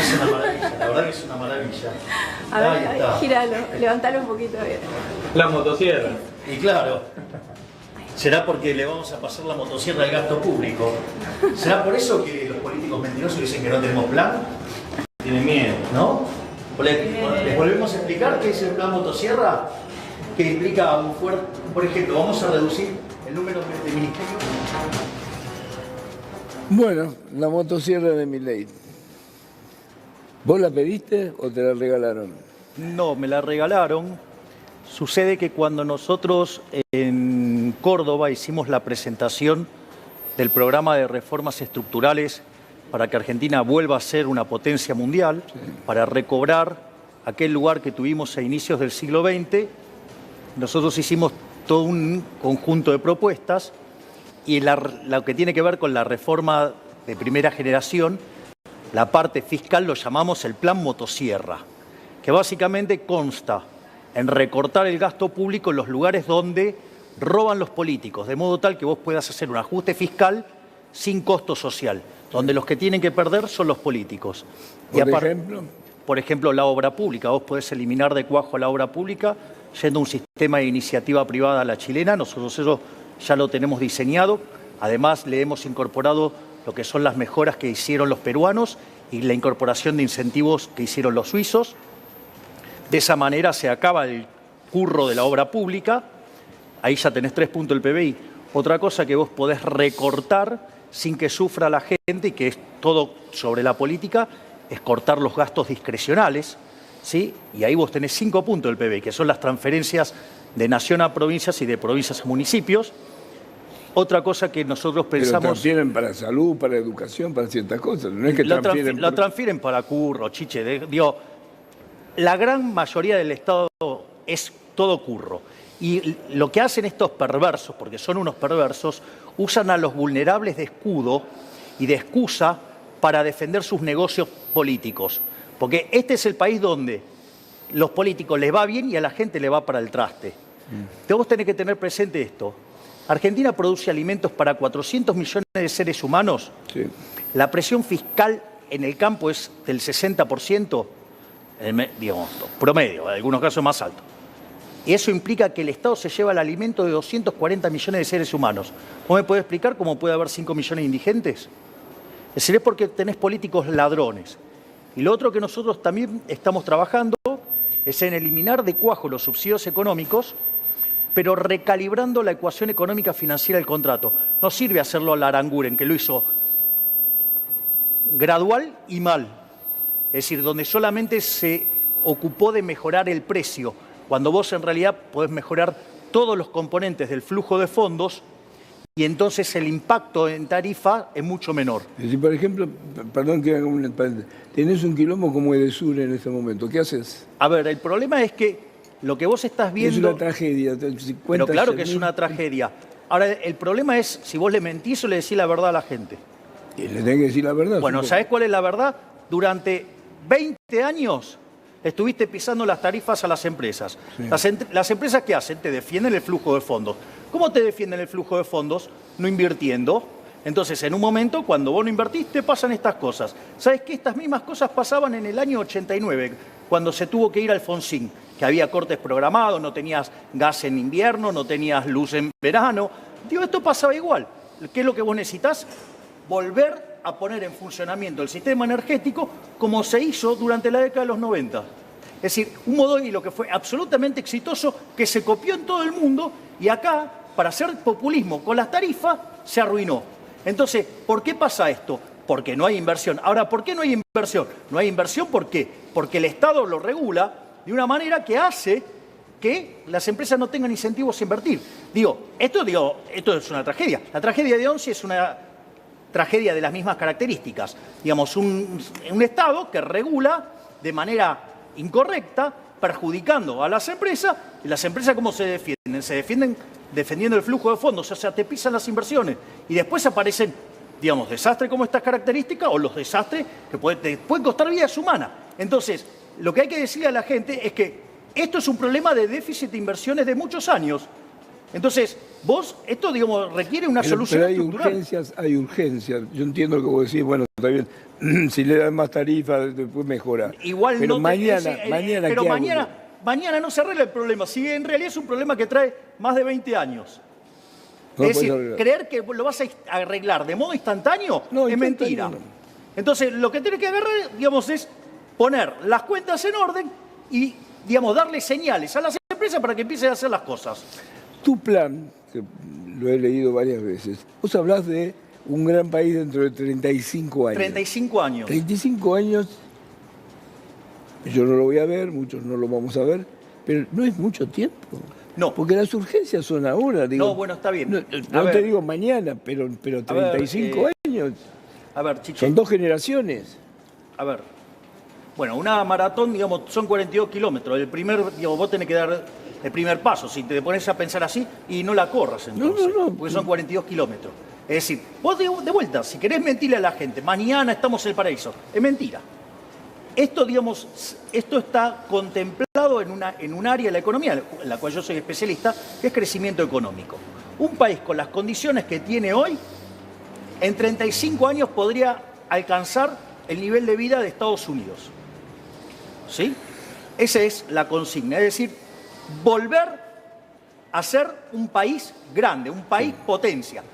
Es una maravilla, la verdad que es una maravilla. A ver, gíralo, levantalo un poquito. La motosierra. Y claro, será porque le vamos a pasar la motosierra al gasto público. ¿Será por eso que los políticos mentirosos dicen que no tenemos plan? Tienen miedo, ¿no? ¿Les volvemos a explicar qué es el plan motosierra? Que implica un fuerte, por ejemplo, vamos a reducir el número de ministerios. Bueno, la motosierra de Milei. ¿Vos la pediste o te la regalaron? No, me la regalaron. Sucede que cuando nosotros en Córdoba hicimos la presentación del programa de reformas estructurales para que Argentina vuelva a ser una potencia mundial, sí, para recobrar aquel lugar que tuvimos a inicios del siglo XX, nosotros hicimos todo un conjunto de propuestas y lo que tiene que ver con la reforma de primera generación, la parte fiscal lo llamamos el plan motosierra, que básicamente consta en recortar el gasto público en los lugares donde roban los políticos, de modo tal que vos puedas hacer un ajuste fiscal sin costo social, donde los que tienen que perder son los políticos. Por ejemplo, la obra pública. Vos podés eliminar de cuajo la obra pública yendo a un sistema de iniciativa privada a la chilena. Nosotros eso ya lo tenemos diseñado. Además, le hemos incorporado lo que son las mejoras que hicieron los peruanos y la incorporación de incentivos que hicieron los suizos. De esa manera se acaba el curro de la obra pública. Ahí ya tenés 3 puntos del PBI. Otra cosa que vos podés recortar sin que sufra la gente y que es todo sobre la política, es cortar los gastos discrecionales, ¿sí? Y ahí vos tenés 5 puntos del PBI, que son las transferencias de nación a provincias y de provincias a municipios. Otra cosa que nosotros pensamos... Pero transfieren para salud, para educación, para ciertas cosas. No es que lo transfieren para curro, chiche. Digo, la gran mayoría del Estado es todo curro. Y lo que hacen estos perversos, porque son unos perversos, usan a los vulnerables de escudo y de excusa para defender sus negocios políticos. Porque este es el país donde los políticos les va bien y a la gente le va para el traste. Vos tenés que tener presente esto. Argentina produce alimentos para 400 millones de seres humanos. Sí. La presión fiscal en el campo es del 60%, digamos, promedio, en algunos casos más alto. Y eso implica que el Estado se lleva el alimento de 240 millones de seres humanos. ¿Vos me podés explicar cómo puede haber 5 millones de indigentes? Es decir, es porque tenés políticos ladrones. Y lo otro que nosotros también estamos trabajando es en eliminar de cuajo los subsidios económicos, pero recalibrando la ecuación económica financiera del contrato. No sirve hacerlo a la Aranguren, que lo hizo gradual y mal. Es decir, donde solamente se ocupó de mejorar el precio, cuando vos en realidad podés mejorar todos los componentes del flujo de fondos y entonces el impacto en tarifa es mucho menor. Si, por ejemplo, perdón que haga un paréntesis, tenés un quilombo como Edesur en este momento, ¿qué haces? A ver, el problema es que lo que vos estás viendo... Es una tragedia. Pero claro que es una tragedia. Ahora, el problema es si vos le mentís o le decís la verdad a la gente. Y le tenés que decir la verdad. Bueno, ¿sabés cuál es la verdad? Durante 20 años... estuviste pisando las tarifas a las empresas. Sí. Las empresas, ¿qué hacen? Te defienden el flujo de fondos. ¿Cómo te defienden el flujo de fondos? No invirtiendo. Entonces, en un momento, cuando vos no invertiste, pasan estas cosas. ¿Sabes qué? Estas mismas cosas pasaban en el año 89, cuando se tuvo que ir Alfonsín, que había cortes programados, no tenías gas en invierno, no tenías luz en verano. Digo, esto pasaba igual. ¿Qué es lo que vos necesitas? Volver a poner en funcionamiento el sistema energético como se hizo durante la década de los 90. Es decir, un modelo que fue absolutamente exitoso, que se copió en todo el mundo y acá, para hacer populismo con las tarifas, se arruinó. Entonces, ¿por qué pasa esto? Porque no hay inversión. Ahora, ¿por qué no hay inversión? No hay inversión, ¿por qué? Porque el Estado lo regula de una manera que hace que las empresas no tengan incentivos a invertir. Esto es una tragedia. La tragedia de Once es una tragedia de las mismas características. Digamos, un Estado que regula de manera incorrecta, perjudicando a las empresas. ¿Y las empresas cómo se defienden? Se defienden defendiendo el flujo de fondos, o sea, te pisan las inversiones. Y después aparecen, digamos, desastres como estas características o los desastres que pueden costar vidas humanas. Entonces, lo que hay que decirle a la gente es que esto es un problema de déficit de inversiones de muchos años. Entonces, esto, digamos, requiere una solución pero estructural. hay urgencias. Yo entiendo lo que vos decís, bueno, está bien, si le dan más tarifas, después mejora. Igual pero no pero ¿qué hago? mañana no se arregla el problema, si en realidad es un problema que trae más de 20 años. No es decir, puedes arreglar. creer que lo vas a arreglar de modo instantáneo No, es mentira. no. Entonces, lo que tiene que agarrar, digamos, es poner las cuentas en orden y, digamos, darle señales a las empresas para que empiecen a hacer las cosas. Tu plan, que lo he leído varias veces, vos hablás de un gran país dentro de 35 años. 35 años. 35 años, yo no lo voy a ver, muchos no lo vamos a ver, pero no es mucho tiempo. No. Porque las urgencias son ahora. Digo, No, bueno, está bien. No te digo mañana, pero 35 años. A ver, Chiche. Son 2 generaciones. A ver. Bueno, una maratón, digamos, son 42 kilómetros. Vos tenés que dar el primer paso. Si te pones a pensar así, y no la corras entonces. No. Porque son 42 kilómetros. Es decir, vos de vuelta, si querés mentirle a la gente, mañana estamos en el paraíso, es mentira. Esto, digamos, esto está contemplado en un área de la economía, en la cual yo soy especialista, que es crecimiento económico. Un país con las condiciones que tiene hoy, en 35 años podría alcanzar el nivel de vida de Estados Unidos. ¿Sí? Esa es la consigna, es decir, volver a ser un país grande, un país potencia.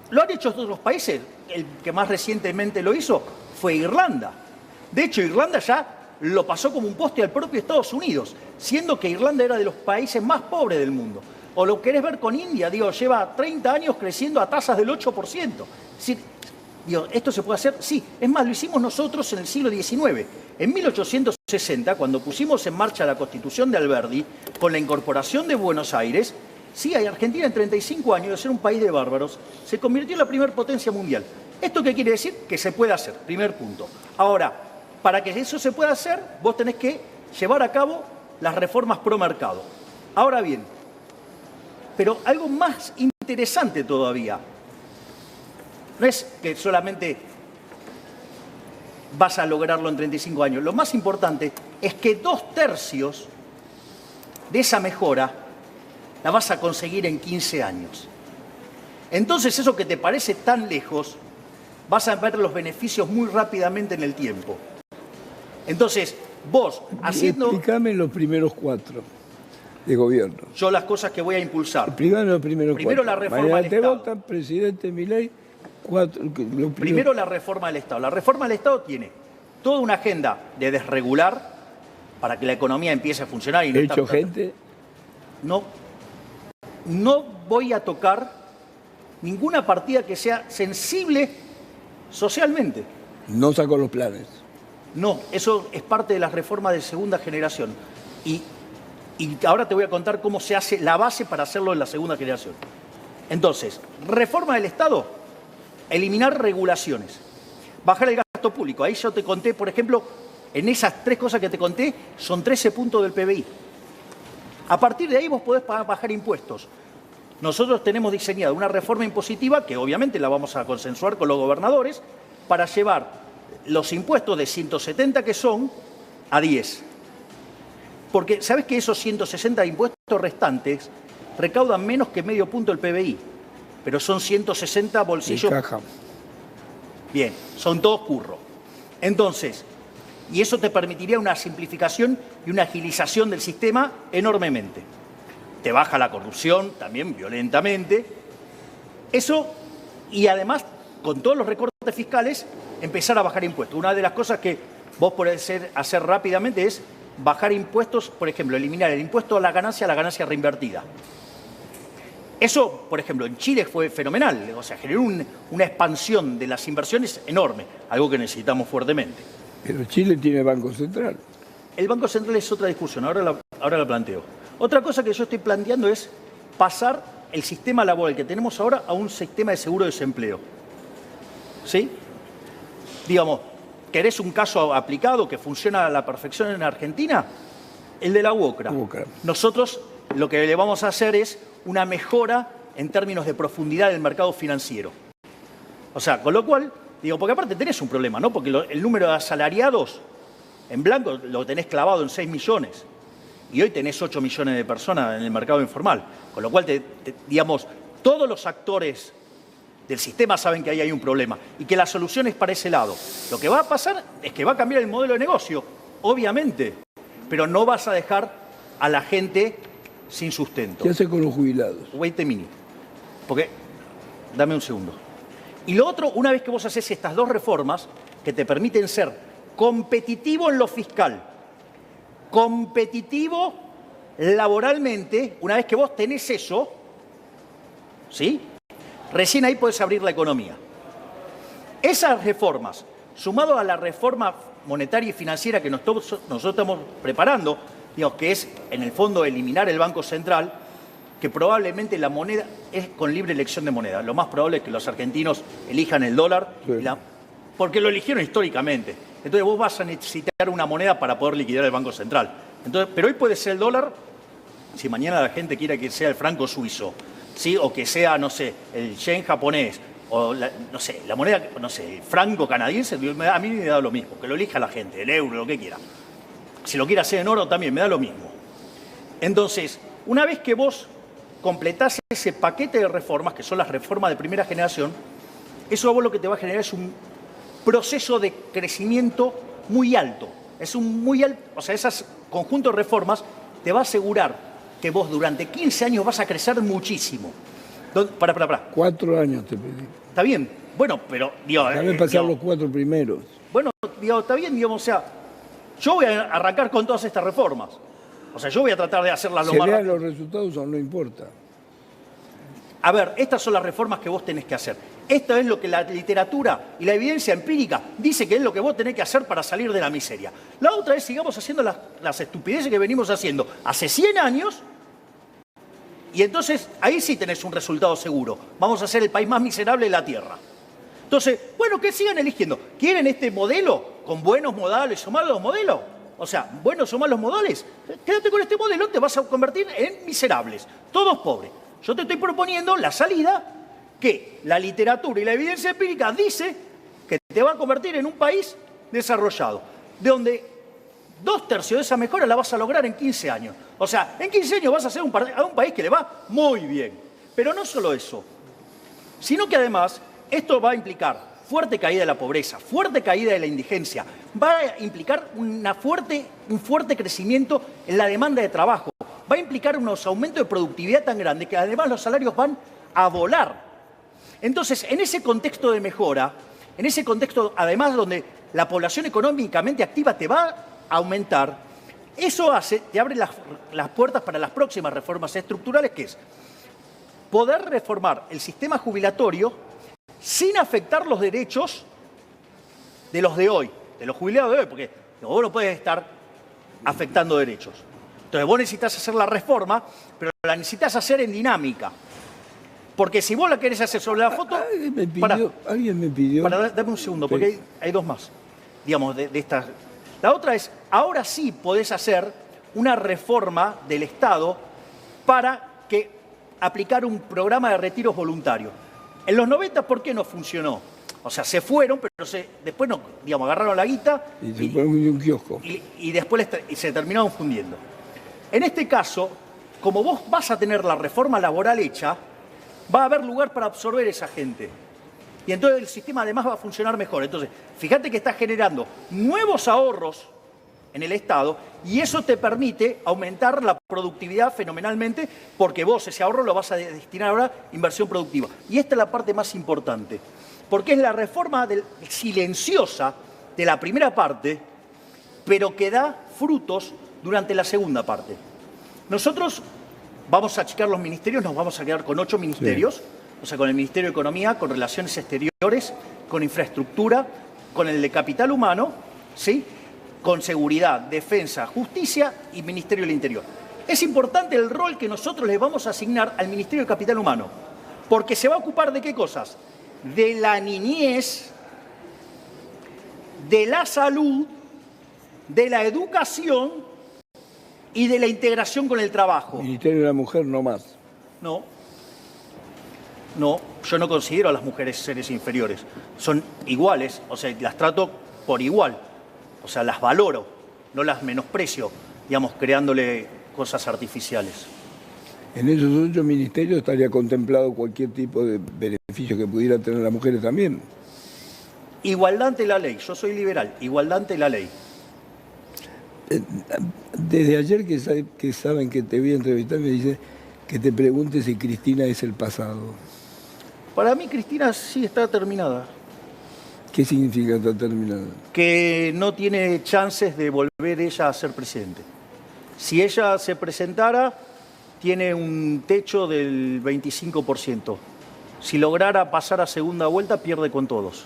Lo han hecho otros países, el que más recientemente lo hizo fue Irlanda. De hecho, Irlanda ya lo pasó como un poste al propio Estados Unidos, siendo que Irlanda era de los países más pobres del mundo. O lo querés ver con India, lleva 30 años creciendo a tasas del 8%. Es decir, ¿esto se puede hacer? Sí. Es más, lo hicimos nosotros en el siglo XIX. En 1860, cuando pusimos en marcha la Constitución de Alberdi, con la incorporación de Buenos Aires, sí, Argentina en 35 años de ser un país de bárbaros, se convirtió en la primera potencia mundial. ¿Esto qué quiere decir? Que se puede hacer, primer punto. Ahora, para que eso se pueda hacer, vos tenés que llevar a cabo las reformas pro mercado. Ahora bien, pero algo más interesante todavía, no es que solamente vas a lograrlo en 35 años, lo más importante es que 2/3 de esa mejora la vas a conseguir en 15 años. Entonces, eso que te parece tan lejos, vas a ver los beneficios muy rápidamente en el tiempo. Entonces, vos, haciendo... Explícame los primeros 4 de gobierno. Yo las cosas que voy a impulsar. Explícame los primeros 4. Primero la reforma Mañana del te Estado. votan, presidente Milei, 4... Primero la reforma del Estado. La reforma del Estado tiene toda una agenda de desregular para que la economía empiece a funcionar. Y no ¿Hecho gente? No voy a tocar ninguna partida que sea sensible socialmente. No sacó los planes. No, eso es parte de las reformas de segunda generación. Y ahora te voy a contar cómo se hace la base para hacerlo en la segunda generación. Entonces, reforma del Estado, eliminar regulaciones, bajar el gasto público. Ahí yo te conté, por ejemplo, en esas 3 cosas que te conté, son 13 puntos del PBI. A partir de ahí vos podés bajar impuestos. Nosotros tenemos diseñado una reforma impositiva, que obviamente la vamos a consensuar con los gobernadores, para llevar los impuestos de 170 que son a 10. Porque, ¿sabes que esos 160 impuestos restantes recaudan menos que medio punto del PBI? Pero son 160 bolsillos. Caja. Bien, son todos curros. Entonces, y eso te permitiría una simplificación y una agilización del sistema enormemente. Te baja la corrupción también violentamente. Eso, y además, con todos los recortes fiscales, empezar a bajar impuestos. Una de las cosas que vos podés hacer rápidamente es bajar impuestos, por ejemplo, eliminar el impuesto a la ganancia reinvertida. Eso, por ejemplo, en Chile fue fenomenal, o sea, generó una expansión de las inversiones enorme, algo que necesitamos fuertemente. Pero Chile tiene Banco Central. El Banco Central es otra discusión, ahora la planteo. Otra cosa que yo estoy planteando es pasar el sistema laboral que tenemos ahora a un sistema de seguro de desempleo. ¿Sí? Digamos, ¿querés un caso aplicado que funciona a la perfección en Argentina? El de la UOCRA. Nosotros lo que le vamos a hacer es una mejora en términos de profundidad del mercado financiero. O sea, con lo cual, porque aparte tenés un problema, ¿no? Porque el número de asalariados en blanco lo tenés clavado en 6 millones. y hoy tenés 8 millones de personas en el mercado informal, con lo cual, digamos, todos los actores del sistema saben que ahí hay un problema y que la solución es para ese lado. Lo que va a pasar es que va a cambiar el modelo de negocio, obviamente, pero no vas a dejar a la gente sin sustento. ¿Qué hace con los jubilados? Wait a minute. Porque, dame un segundo. Y lo otro, una vez que vos haces estas dos reformas que te permiten ser competitivo en lo fiscal, competitivo laboralmente, una vez que vos tenés eso, ¿sí? Recién ahí podés abrir la economía. Esas reformas, sumado a la reforma monetaria y financiera que nosotros estamos preparando, digamos, que es en el fondo eliminar el Banco Central, que probablemente la moneda es con libre elección de moneda. Lo más probable es que los argentinos elijan el dólar, sí, porque lo eligieron históricamente. Entonces vos vas a necesitar una moneda para poder liquidar el Banco Central. Entonces, pero hoy puede ser el dólar, si mañana la gente quiere que sea el franco suizo, ¿sí? O que sea, no sé, el yen japonés, o no sé, la moneda, no sé, el franco canadiense, a mí me da lo mismo, que lo elija la gente, el euro, lo que quiera. Si lo quiere hacer en oro también, me da lo mismo. Entonces, una vez que vos completás ese paquete de reformas, que son las reformas de primera generación, eso a vos lo que te va a generar es un proceso de crecimiento muy alto. Es un muy alto, o sea, ese conjunto de reformas te va a asegurar que vos durante 15 años vas a crecer muchísimo. Para. 4 años te pedí. Está bien, bueno, pero... Déjame pasar los 4 primeros. Bueno, está bien, digamos, o sea, yo voy a arrancar con todas estas reformas. O sea, yo voy a tratar de hacerlas lo más rápido. ¿Se vean los resultados o no importa? A ver, estas son las reformas que vos tenés que hacer. Esto es lo que la literatura y la evidencia empírica dice que es lo que vos tenés que hacer para salir de la miseria. La otra es sigamos haciendo las estupideces que venimos haciendo hace 100 años y entonces ahí sí tenés un resultado seguro. Vamos a ser el país más miserable de la Tierra. Entonces, bueno, que sigan eligiendo. ¿Quieren este modelo con buenos modales o malos modelos? O sea, buenos o malos modales. Quédate con este modelo, te vas a convertir en miserables. Todos pobres. Yo te estoy proponiendo la salida que la literatura y la evidencia empírica dice que te va a convertir en un país desarrollado, de donde 2/3 de esa mejora la vas a lograr en 15 años. O sea, en 15 años vas a ser un país que le va muy bien. Pero no solo eso, sino que además esto va a implicar fuerte caída de la pobreza, fuerte caída de la indigencia, va a implicar un fuerte crecimiento en la demanda de trabajo, va a implicar unos aumentos de productividad tan grandes que además los salarios van a volar. Entonces, en ese contexto de mejora, en ese contexto además donde la población económicamente activa te va a aumentar, eso te abre las puertas para las próximas reformas estructurales, que es poder reformar el sistema jubilatorio sin afectar los derechos de los de hoy, de los jubilados de hoy, porque vos no podés estar afectando derechos. Entonces vos necesitas hacer la reforma, pero la necesitas hacer en dinámica. Porque si vos la querés hacer sobre la foto... Alguien me pidió... Dame un segundo, porque hay dos más, digamos, de estas. La otra es, ahora sí podés hacer una reforma del Estado para aplicar un programa de retiros voluntarios. En los 90, ¿por qué no funcionó? O sea, se fueron, pero después no, digamos, agarraron la guita y se fueron de un kiosco. Y después se terminaron fundiendo. En este caso, como vos vas a tener la reforma laboral hecha, va a haber lugar para absorber esa gente. Y entonces el sistema además va a funcionar mejor. Entonces, fíjate que estás generando nuevos ahorros en el Estado y eso te permite aumentar la productividad fenomenalmente porque vos ese ahorro lo vas a destinar ahora a inversión productiva. Y esta es la parte más importante, porque es la reforma silenciosa de la primera parte, pero que da frutos durante la segunda parte. Nosotros vamos a achicar los ministerios, nos vamos a quedar con 8 ministerios, sí. O sea, con el Ministerio de Economía, con Relaciones Exteriores, con Infraestructura, con el de Capital Humano, ¿sí? Con Seguridad, Defensa, Justicia y Ministerio del Interior. Es importante el rol que nosotros le vamos a asignar al Ministerio de Capital Humano, porque se va a ocupar de qué cosas? De la niñez, de la salud, de la educación y de la integración con el trabajo. Ministerio de la Mujer no más. No, yo no considero a las mujeres seres inferiores. Son iguales, o sea, las trato por igual. O sea, las valoro, no las menosprecio, digamos, creándole cosas artificiales. En esos 8 ministerios estaría contemplado cualquier tipo de beneficio que pudieran tener las mujeres también. Igualdad ante la ley, yo soy liberal, igualdad ante la ley. Desde ayer que saben que te voy a entrevistar, me dice que te pregunte si Cristina es el pasado. Para mí Cristina sí está terminada. ¿Qué significa estar terminada? Que no tiene chances de volver ella a ser presidente. Si ella se presentara, tiene un techo del 25%. Si lograra pasar a segunda vuelta, pierde con todos.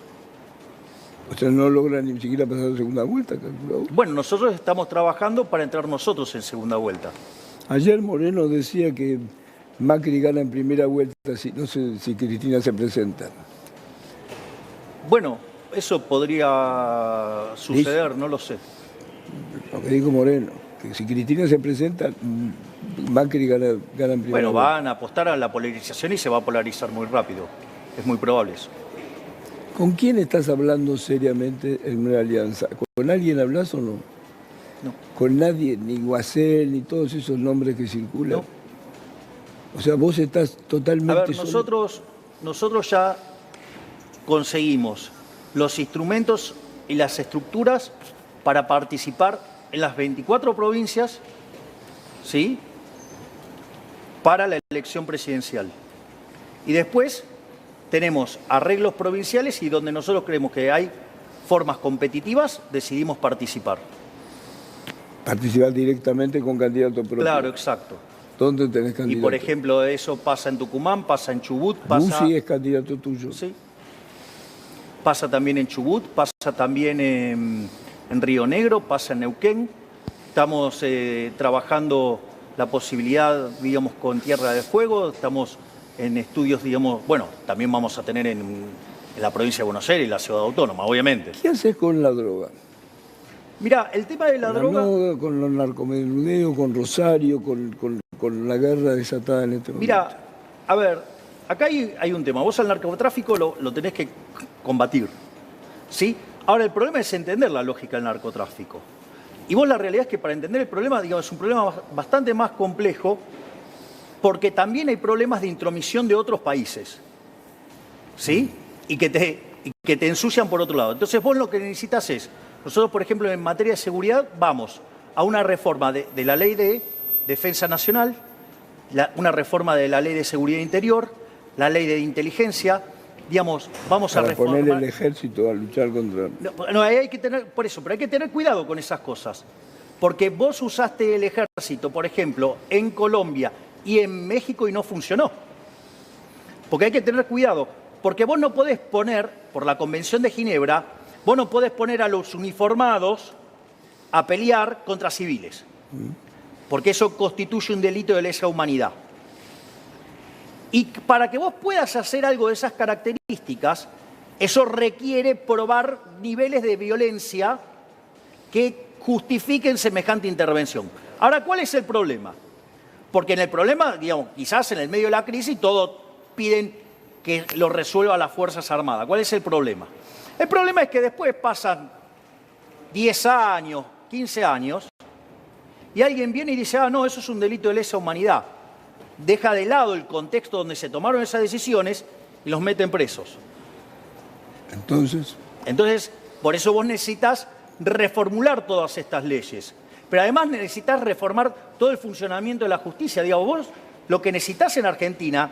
O sea, no logra ni siquiera pasar a segunda vuelta, calculado. Bueno, nosotros estamos trabajando para entrar nosotros en segunda vuelta. Ayer Moreno decía que Macri gana en primera vuelta, no sé si Cristina se presenta. Bueno, eso podría suceder, no lo sé. Lo que dijo Moreno, que si Cristina se presenta, Macri gana en primera vuelta. Bueno, van a apostar a la polarización y se va a polarizar muy rápido. Es muy probable eso. ¿Con quién estás hablando seriamente en una alianza? ¿Con alguien hablas o no? No. ¿Con nadie? Ni Guasel, ni todos esos nombres que circulan. No. O sea, vos estás totalmente... A ver, nosotros ya conseguimos los instrumentos y las estructuras para participar en las 24 provincias, ¿sí?, para la elección presidencial. Y después tenemos arreglos provinciales y donde nosotros creemos que hay formas competitivas, decidimos participar. Participar directamente con candidato propio. Claro, exacto. ¿Dónde tenés candidato? Y por ejemplo, eso pasa en Tucumán, pasa en Chubut, pasa... Bussi es candidato tuyo. Sí. Pasa también en Chubut, pasa también en Río Negro, pasa en Neuquén. Estamos trabajando la posibilidad, digamos, con Tierra del Fuego, estamos en estudios, digamos, bueno, también vamos a tener en la provincia de Buenos Aires y la ciudad autónoma, obviamente. ¿Qué haces con la droga? Mira, el tema de la droga... Con los narcomenudeo, con Rosario, con la guerra desatada en este momento. Mira, a ver, acá hay un tema. Vos al narcotráfico lo tenés que combatir, ¿sí? Ahora, el problema es entender la lógica del narcotráfico. Y vos la realidad es que para entender el problema, digamos, es un problema bastante más complejo porque también hay problemas de intromisión de otros países, ¿sí? Y que te ensucian por otro lado. Entonces vos lo que necesitas es, nosotros por ejemplo en materia de seguridad vamos a una reforma de la ley de defensa nacional, una reforma de la ley de seguridad interior, la ley de inteligencia, digamos, vamos a reformar... Para poner el ejército a luchar contra... No, hay que tener, por eso, pero hay que tener cuidado con esas cosas. Porque vos usaste el ejército, por ejemplo, en Colombia y en México y no funcionó. Porque hay que tener cuidado, porque vos no podés poner, por la Convención de Ginebra, vos no podés poner a los uniformados a pelear contra civiles. Porque eso constituye un delito de lesa humanidad. Y para que vos puedas hacer algo de esas características, eso requiere probar niveles de violencia que justifiquen semejante intervención. Ahora, ¿cuál es el problema? Porque en el problema, digamos, quizás en el medio de la crisis todos piden que lo resuelva las Fuerzas Armadas. ¿Cuál es el problema? El problema es que después pasan 10 años, 15 años, y alguien viene y dice, ah, no, eso es un delito de lesa humanidad. Deja de lado el contexto donde se tomaron esas decisiones y los meten presos. Entonces, por eso vos necesitas reformular todas estas leyes. Pero además necesitas reformar todo el funcionamiento de la justicia. Digamos, vos lo que necesitas en Argentina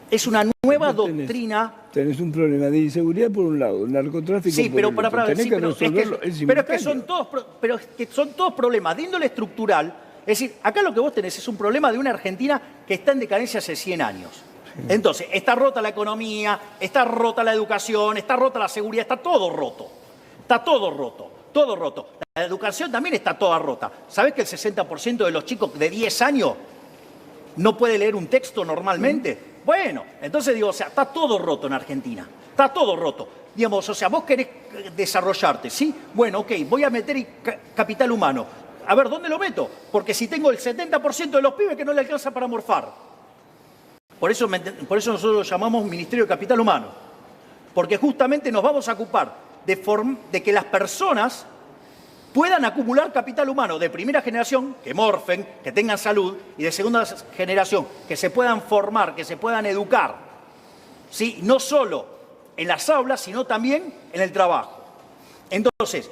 es una nueva doctrina... Tenés un problema de inseguridad por un lado, narcotráfico sí, por pero el otro. Tenés que resolverlo en simultáneo. Pero es que son todos problemas de índole estructural. Es decir, acá lo que vos tenés es un problema de una Argentina que está en decadencia hace 100 años. Sí. Entonces, está rota la economía, está rota la educación, está rota la seguridad, está todo roto. Está todo roto, todo roto. La educación también está toda rota. ¿Sabés que el 60% de los chicos de 10 años no puede leer un texto normalmente? Sí. Bueno, entonces digo, o sea, está todo roto en Argentina. Está todo roto. Digamos, o sea, vos querés desarrollarte, ¿sí? Bueno, ok, voy a meter capital humano. A ver, ¿dónde lo meto? Porque si tengo el 70% de los pibes que no le alcanza para morfar. Por eso nosotros lo llamamos Ministerio de Capital Humano. Porque justamente nos vamos a ocupar de que las personas puedan acumular capital humano de primera generación, que morfen, que tengan salud, y de segunda generación, que se puedan formar, que se puedan educar, ¿sí? No solo en las aulas, sino también en el trabajo. Entonces,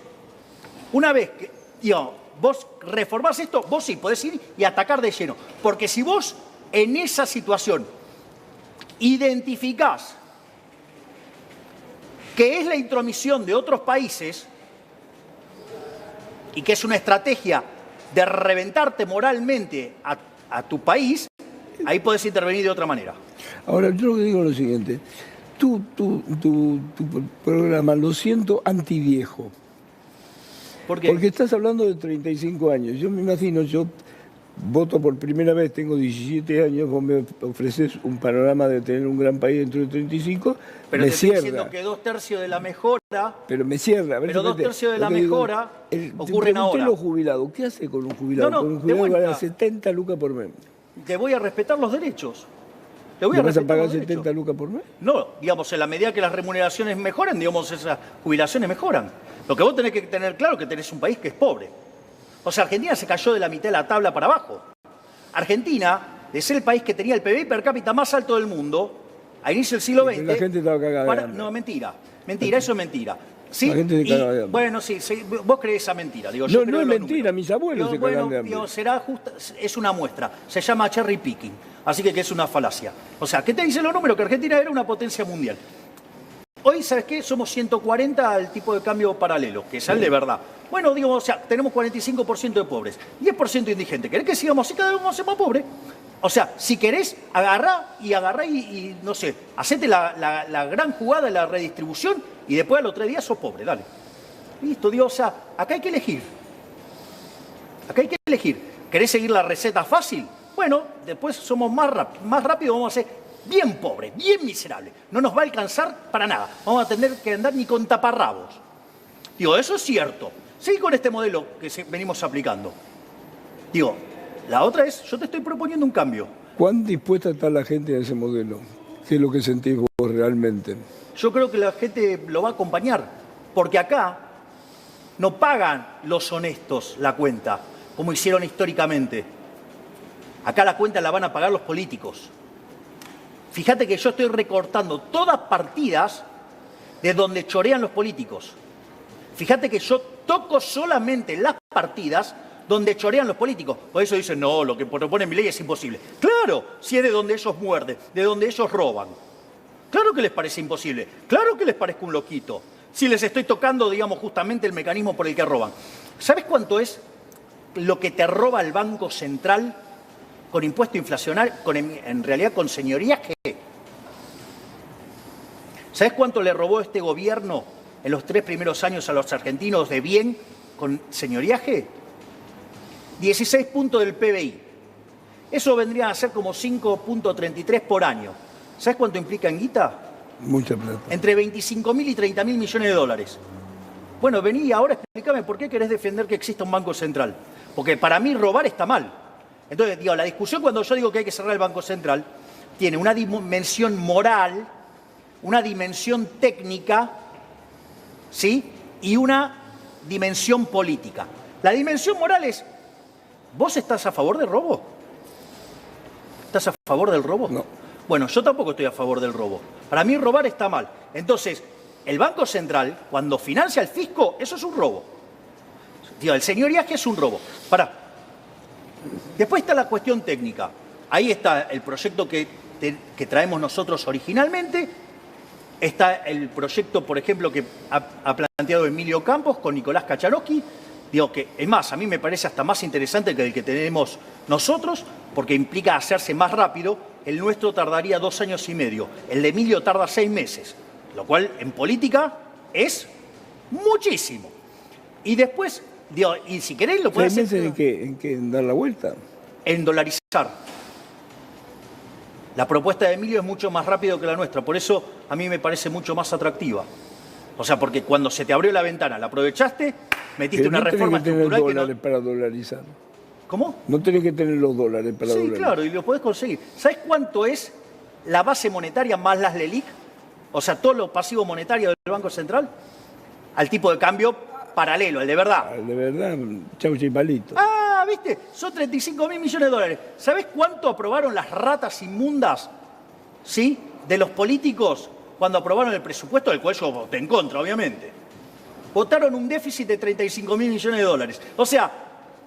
una vez que, digamos, vos reformás esto, vos sí podés ir y atacar de lleno. Porque si vos en esa situación identificás que es la intromisión de otros países y que es una estrategia de reventarte moralmente a tu país, ahí podés intervenir de otra manera. Ahora, yo lo que digo es lo siguiente. Tu programa lo siento antiviejo. ¿Por qué? Porque estás hablando de 35 años. Yo me imagino, yo voto por primera vez, tengo 17 años, vos me ofreces un panorama de tener un gran país dentro de 35, pero me te estoy cierra. diciendo que 2/3 de la mejora... Pero me cierra. Pero 2/3 de la mejora ocurren ahora. Los jubilados, ¿qué hace con un jubilado? No, con un de jubilado vuelta. gana 70 lucas por mes. Te voy a respetar los derechos. Te voy ¿Le a vas a respetar pagar los 70 derechos. lucas por mes? No, digamos, en la medida que las remuneraciones mejoran, digamos, esas jubilaciones mejoran. Lo que vos tenés que tener claro es que tenés un país que es pobre. O sea, Argentina se cayó de la mitad de la tabla para abajo. Argentina, de ser el país que tenía el PBI per cápita más alto del mundo, a inicio del siglo XX... La gente estaba cagada de hambre. No, mentira. Mentira, eso es mentira. ¿Sí? La gente se cagaba de hambre. Bueno, sí, vos creés esa mentira. Digo, No, yo no creo es en los mentira, números. mis abuelos se cagan de hambre. Será justa, es una muestra. Se llama cherry picking. Así que es una falacia. O sea, ¿qué te dicen los números? Que Argentina era una potencia mundial. Hoy, ¿sabes qué? Somos 140 al tipo de cambio paralelo, que es el de verdad. Bueno, digo, o sea, tenemos 45% de pobres, 10% de indigentes. ¿Querés que sigamos así? Cada vez vamos a ser más pobres. O sea, si querés, agarrá y no sé, hacete la gran jugada de la redistribución y después a los 3 días sos pobre, dale. Listo, Dios, o sea, acá hay que elegir. Acá hay que elegir. ¿Querés seguir la receta fácil? Bueno, después somos más rápido, vamos a ser bien pobres, bien miserables. No nos va a alcanzar para nada. Vamos a tener que andar ni con taparrabos. Digo, eso es cierto. Seguí con este modelo que venimos aplicando. Digo, la otra es, yo te estoy proponiendo un cambio. ¿Cuán dispuesta está la gente a ese modelo? ¿Qué es lo que sentís vos realmente? Yo creo que la gente lo va a acompañar, porque acá no pagan los honestos la cuenta, como hicieron históricamente. Acá la cuenta la van a pagar los políticos. Fíjate que yo estoy recortando todas partidas de donde chorean los políticos. Fíjate que yo toco solamente las partidas donde chorean los políticos. Por eso dicen, no, lo que propone Milei es imposible. Claro, si es de donde ellos muerden, de donde ellos roban. Claro que les parece imposible. Claro que les parezca un loquito. Si les estoy tocando, digamos, justamente el mecanismo por el que roban. ¿Sabes cuánto es lo que te roba el Banco Central con impuesto inflacionario, en realidad con señoriaje? ¿Sabes cuánto le robó este gobierno en los 3 primeros años a los argentinos de bien con señoriaje? 16 puntos del PBI. Eso vendría a ser como 5.33 por año. ¿Sabes cuánto implica en guita? Mucha plata. Entre 25.000 y 30.000 millones de dólares. Bueno, vení y ahora explícame por qué querés defender que exista un banco central. Porque para mí robar está mal. Entonces, digo, la discusión cuando yo digo que hay que cerrar el Banco Central tiene una dimensión moral, una dimensión técnica, ¿sí? Y una dimensión política. La dimensión moral es, ¿vos estás a favor del robo? ¿Estás a favor del robo? No. Bueno, yo tampoco estoy a favor del robo. Para mí robar está mal. Entonces, el Banco Central, cuando financia al fisco, eso es un robo. Digo, el señoriaje es un robo. Pará. Después está la cuestión técnica. Ahí está el proyecto que traemos nosotros originalmente. Está el proyecto, por ejemplo, que ha planteado Emilio Campos con Nicolás Kachanowski. Digo que, es más, a mí me parece hasta más interesante que el que tenemos nosotros, porque implica hacerse más rápido. El nuestro tardaría 2 años y medio. El de Emilio tarda 6 meses. Lo cual, en política, es muchísimo. Y después, digo, y si queréis lo puedes 6 hacer... meses en que dar la vuelta. En dolarizar. La propuesta de Emilio es mucho más rápido que la nuestra, por eso a mí me parece mucho más atractiva. O sea, porque cuando se te abrió la ventana, la aprovechaste, metiste Pero una no reforma tenés que tener estructural que dólares no... para dolarizar. ¿Cómo? No tenés que tener los dólares para Sí, dolarizar. claro, y lo podés conseguir. ¿Sabes cuánto es la base monetaria más las LELIC? O sea, todo lo pasivo monetario del Banco Central, al tipo de cambio paralelo, el de verdad. De verdad, chau chipalito. Ah, ¿viste? Son 35.000 millones de dólares. ¿Sabés cuánto aprobaron las ratas inmundas, sí, de los políticos cuando aprobaron el presupuesto, del cual yo voté en contra, obviamente? Votaron un déficit de 35.000 millones de dólares. O sea,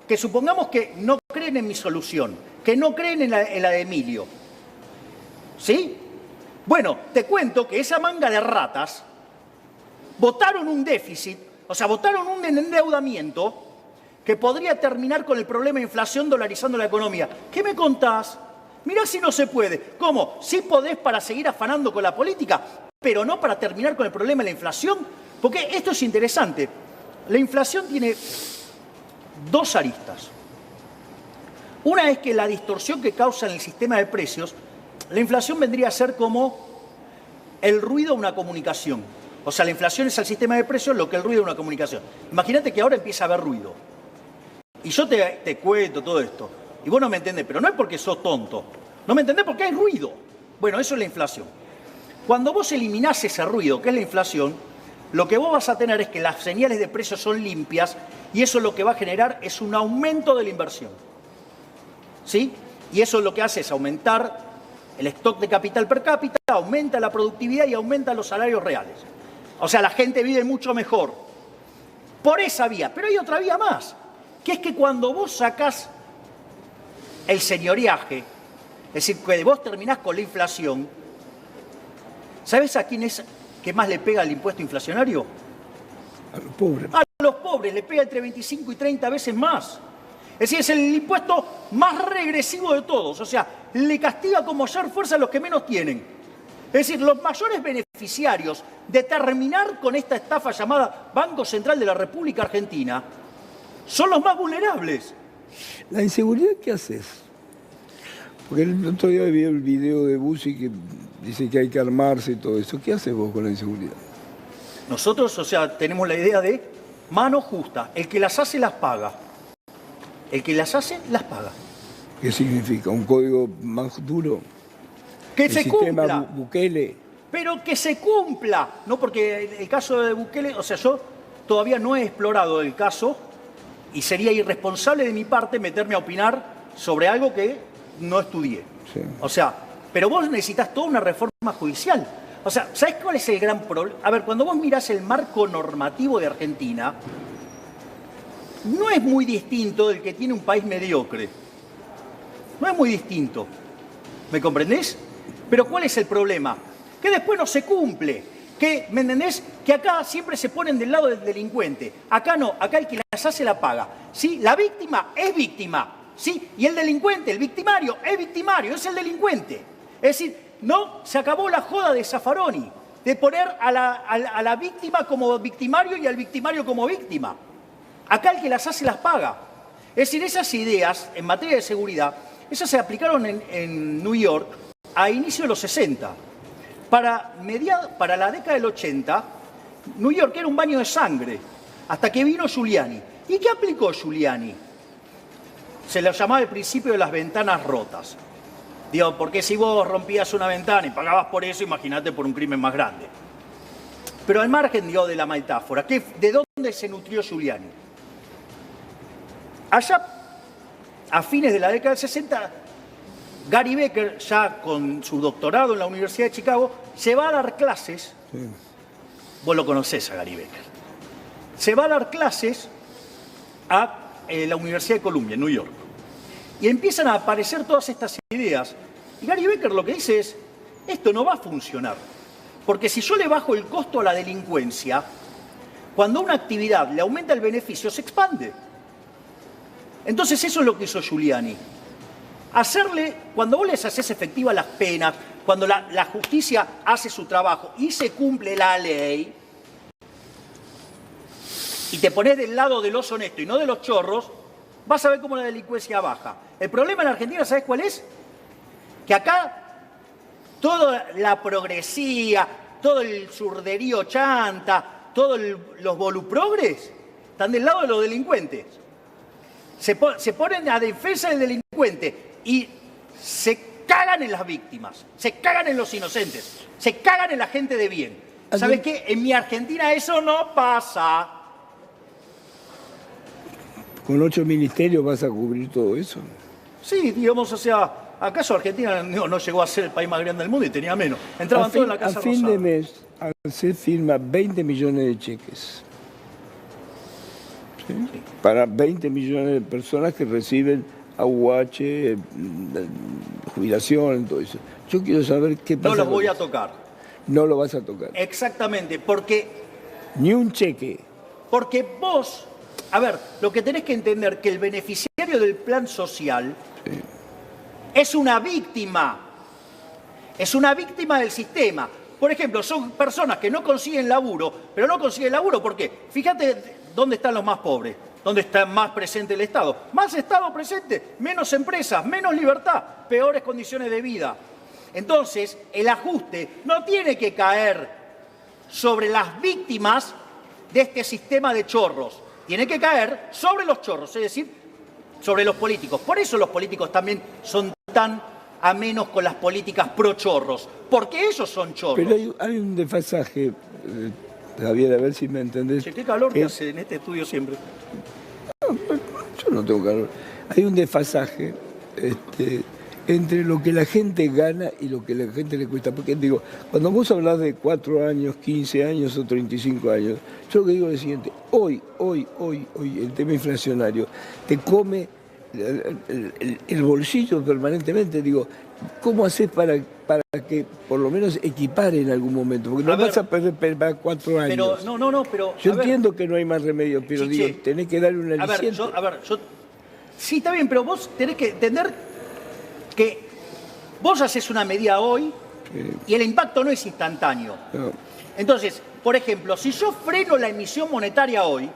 que supongamos que no creen en mi solución, que no creen en la de Emilio. ¿Sí? Bueno, te cuento que esa manga de ratas votaron un déficit, o sea, votaron un endeudamiento que podría terminar con el problema de inflación dolarizando la economía. ¿Qué me contás? Mirá si no se puede. ¿Cómo? Sí podés para seguir afanando con la política, pero no para terminar con el problema de la inflación. Porque esto es interesante. La inflación tiene dos aristas. Una es que la distorsión que causa en el sistema de precios, la inflación vendría a ser como el ruido de una comunicación. O sea, la inflación es el sistema de precios lo que el ruido de una comunicación. Imagínate que ahora empieza a haber ruido. Y yo te cuento todo esto. Y vos no me entendés, pero no es porque sos tonto. No me entendés porque hay ruido. Bueno, eso es la inflación. Cuando vos eliminás ese ruido, que es la inflación, lo que vos vas a tener es que las señales de precios son limpias y eso lo que va a generar es un aumento de la inversión. ¿Sí? Y eso lo que hace es aumentar el stock de capital per cápita, aumenta la productividad y aumenta los salarios reales. O sea, la gente vive mucho mejor. Por esa vía. Pero hay otra vía más, que es que cuando vos sacás el señoriaje, es decir, que vos terminás con la inflación, ¿sabés a quién es que más le pega el impuesto inflacionario? A los pobres. A los pobres le pega entre 25 y 30 veces más. Es decir, es el impuesto más regresivo de todos. O sea, le castiga con mayor fuerza a los que menos tienen. Es decir, los mayores beneficiarios de terminar con esta estafa llamada Banco Central de la República Argentina son los más vulnerables. ¿La inseguridad qué haces? Porque el otro día vi el video de Bussi que dice que hay que armarse y todo eso. ¿Qué haces vos con la inseguridad? Nosotros, o sea, tenemos la idea de mano justa. El que las hace, las paga. El que las hace, las paga. ¿Qué significa? ¿Un código más duro? Que el se sistema cumpla. Bukele. Pero que se cumpla. No, porque el caso de Bukele, o sea, yo todavía no he explorado el caso y sería irresponsable de mi parte meterme a opinar sobre algo que no estudié. Sí. O sea, pero vos necesitas toda una reforma judicial. O sea, ¿sabés cuál es el gran problema? A ver, cuando vos mirás el marco normativo de Argentina, no es muy distinto del que tiene un país mediocre. No es muy distinto. ¿Me comprendés? Pero ¿cuál es el problema? Que después no se cumple. Que, ¿me entendés? Que acá siempre se ponen del lado del delincuente. Acá no, acá el que las hace la paga. ¿Sí? La víctima es víctima. ¿Sí? Y el delincuente, el victimario, es victimario, es el delincuente. Es decir, no, se acabó la joda de Zaffaroni, de poner a la víctima como victimario y al victimario como víctima. Acá el que las hace las paga. Es decir, esas ideas en materia de seguridad, esas se aplicaron en New York a inicios de los 60. Para la década del 80, New York era un baño de sangre, hasta que vino Giuliani. ¿Y qué aplicó Giuliani? Se lo llamaba el principio de las ventanas rotas. Digo, porque si vos rompías una ventana y pagabas por eso, imagínate por un crimen más grande. Pero al margen, digo, de la metáfora, ¿de dónde se nutrió Giuliani? Allá, a fines de la década del 60, Gary Becker, ya con su doctorado en la Universidad de Chicago, se va a dar clases. Sí. Vos lo conocés a Gary Becker. Se va a dar clases a la Universidad de Columbia, en New York. Y empiezan a aparecer todas estas ideas. Y Gary Becker lo que dice es, esto no va a funcionar. Porque si yo le bajo el costo a la delincuencia, cuando a una actividad le aumenta el beneficio, se expande. Entonces eso es lo que hizo Giuliani. Cuando vos les haces efectivas las penas, cuando la justicia hace su trabajo y se cumple la ley, y te pones del lado de los honestos y no de los chorros, vas a ver cómo la delincuencia baja. El problema en Argentina, ¿sabés cuál es? Que acá toda la progresía, todo el surderío chanta, todos los voluprogres están del lado de los delincuentes. Se ponen a defensa del delincuente y se cagan en las víctimas, se cagan en los inocentes, se cagan en la gente de bien. ¿Sabes qué? En mi Argentina eso no pasa. con 8 ministerios vas a cubrir todo eso. Sí, digamos, o sea, ¿acaso Argentina no llegó a ser el país más grande del mundo y tenía menos? Entraban todos en la Casa A fin Rosada. de mes, ANSES firma 20 millones de cheques. ¿Sí? Sí. Para 20 millones de personas que reciben AUH, jubilación, todo eso. Yo quiero saber qué pasa. No los voy con a tocar. No lo vas a tocar. Exactamente, porque... Ni un cheque. Porque vos, a ver, lo que tenés que entender que el beneficiario del plan social es una víctima. Es una víctima del sistema. Por ejemplo, son personas que no consiguen laburo, pero no consiguen laburo ¿por qué? Fíjate dónde están los más pobres, dónde está más presente el Estado. Más Estado presente, menos empresas, menos libertad, peores condiciones de vida. Entonces, el ajuste no tiene que caer sobre las víctimas de este sistema de chorros. Tiene que caer sobre los chorros, es decir, sobre los políticos. Por eso los políticos también son tan amenos con las políticas pro chorros, porque ellos son chorros. Pero hay un desfasaje, Javier, a ver si me entendés. Che, qué calor que hace en este estudio siempre. No, yo no tengo calor. Hay un desfasaje entre lo que la gente gana y lo que a la gente le cuesta. Porque digo, cuando vos hablas de 4 años, 15 años o 35 años, yo lo que digo es lo siguiente, hoy, el tema inflacionario te come el bolsillo permanentemente. Digo, ¿cómo haces para que por lo menos equipare en algún momento? Porque no vas a perder 4 años. Pero, pero... Yo entiendo que no hay más remedio, pero Chiche, digo, tenés que darle una aliciente. Sí, está bien, pero vos tenés que entender que vos haces una medida hoy y el impacto no es instantáneo. No. Entonces, por ejemplo, si yo freno la emisión monetaria hoy,